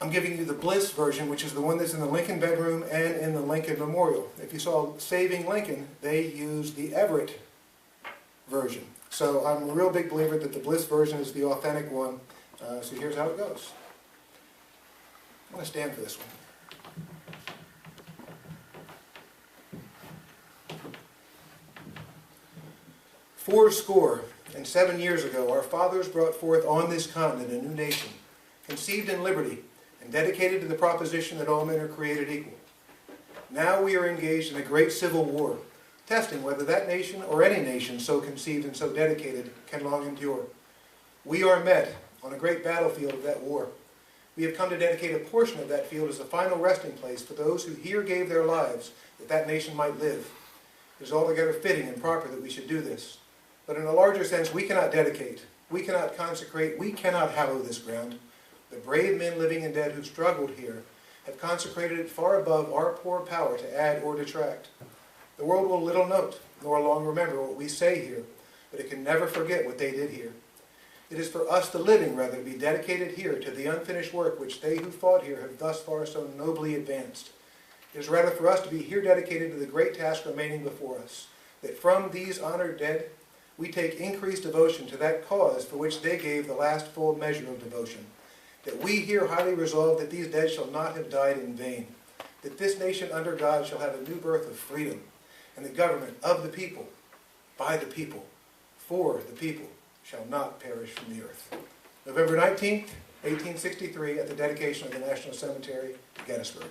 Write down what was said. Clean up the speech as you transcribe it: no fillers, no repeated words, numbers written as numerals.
I'm giving you the Bliss version, which is the one that's in the Lincoln bedroom and in the Lincoln Memorial. If you saw Saving Lincoln, they used the Everett version. So I'm a real big believer that the Bliss version is the authentic one. So here's how it goes. I'm going to stand for this one. Fourscore and 7 years ago, our fathers brought forth on this continent a new nation, conceived in liberty, and dedicated to the proposition that all men are created equal. Now we are engaged in a great civil war, testing whether that nation or any nation so conceived and so dedicated can long endure. We are met on a great battlefield of that war. We have come to dedicate a portion of that field as a final resting place for those who here gave their lives that that nation might live. It is altogether fitting and proper that we should do this. But in a larger sense, we cannot dedicate, we cannot consecrate, we cannot hallow this ground. The brave men living and dead who struggled here have consecrated it far above our poor power to add or detract. The world will little note, nor long remember what we say here, but it can never forget what they did here. It is for us, the living, rather, to be dedicated here to the unfinished work which they who fought here have thus far so nobly advanced. It is rather for us to be here dedicated to the great task remaining before us, that from these honored dead we take increased devotion to that cause for which they gave the last full measure of devotion, that we here highly resolve that these dead shall not have died in vain, that this nation under God shall have a new birth of freedom, and the government of the people, by the people, for the people, shall not perish from the earth. November 19th, 1863, at the dedication of the National Cemetery, Gettysburg.